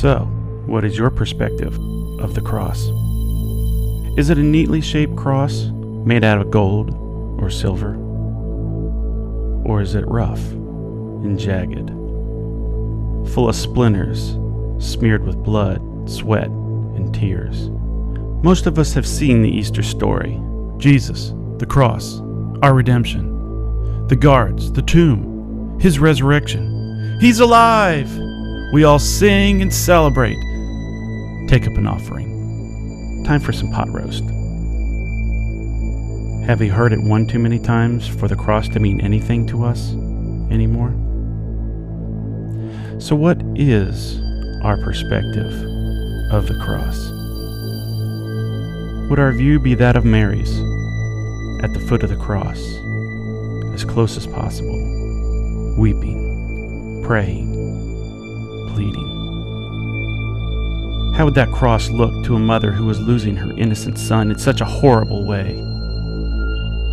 So, what is your perspective of the cross? Is it a neatly shaped cross made out of gold or silver? Or is it rough and jagged, full of splinters, smeared with blood, sweat, and tears? Most of us have seen the Easter story. Jesus, the cross, our redemption, the guards, the tomb, his resurrection. He's alive! We all sing and celebrate. Take up an offering. Time for some pot roast. Have you heard it one too many times for the cross to mean anything to us anymore? So what is our perspective of the cross? Would our view be that of Mary's, at the foot of the cross, as close as possible, weeping, praying, pleading? How would that cross look to a mother who was losing her innocent son in such a horrible way?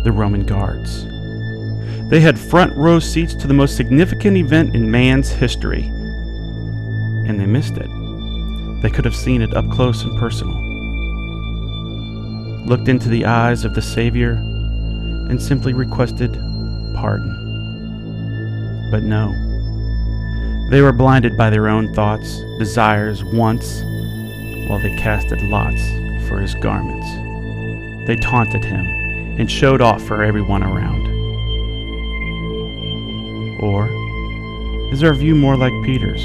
The Roman guards. They had front row seats to the most significant event in man's history, and they missed it. They could have seen it up close and personal, looked into the eyes of the Savior, and simply requested pardon. But no. They were blinded by their own thoughts, desires, wants, while they casted lots for his garments. They taunted him and showed off for everyone around. Or is our view more like Peter's,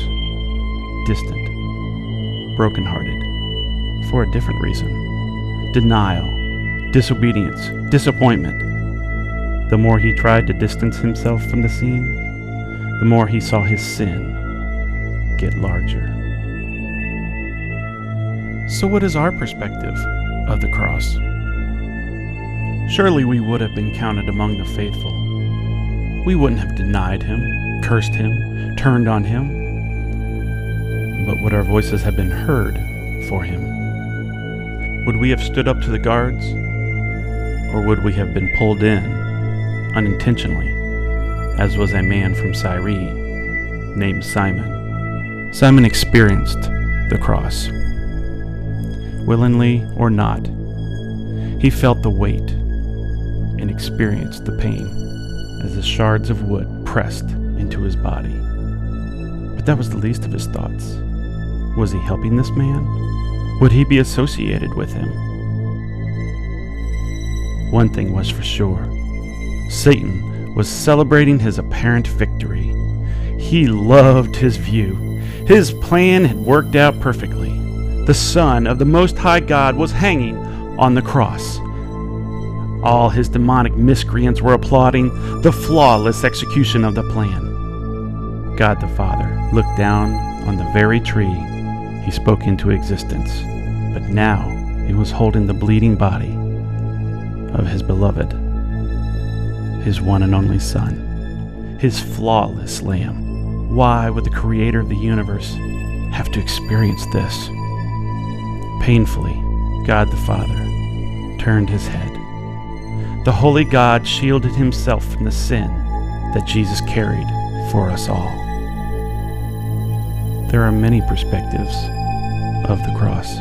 distant, brokenhearted, for a different reason? Denial, disobedience, disappointment. The more he tried to distance himself from the scene, the more he saw his sin get larger. So what is our perspective of the cross? Surely we would have been counted among the faithful. We wouldn't have denied him, cursed him, turned on him. But would our voices have been heard for him? Would we have stood up to the guards? Or would we have been pulled in unintentionally, as was a man from Cyrene named Simon? Simon experienced the cross. Willingly or not, he felt the weight and experienced the pain as the shards of wood pressed into his body. But that was the least of his thoughts. Was he helping this man? Would he be associated with him? One thing was for sure. Satan was celebrating his apparent victory. He loved his view. His plan had worked out perfectly. The Son of the Most High God was hanging on the cross. All his demonic miscreants were applauding the flawless execution of the plan. God the Father looked down on the very tree he spoke into existence, but now he was holding the bleeding body of his beloved, his one and only Son, his flawless Lamb. Why would the Creator of the universe have to experience this? Painfully, God the Father turned his head. The Holy God shielded himself from the sin that Jesus carried for us all. There are many perspectives of the cross,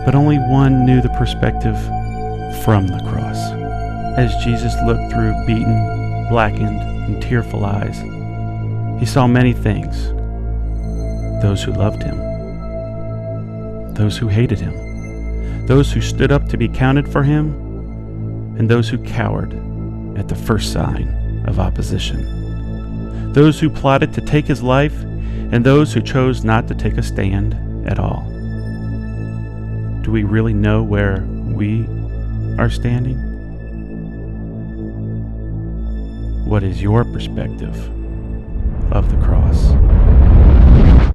but only one knew the perspective from the cross. As Jesus looked through beaten, blackened, and tearful eyes, he saw many things. Those who loved him, those who hated him, those who stood up to be counted for him, and those who cowered at the first sign of opposition, those who plotted to take his life, and those who chose not to take a stand at all. Do we really know where we are standing? What is your perspective of the cross?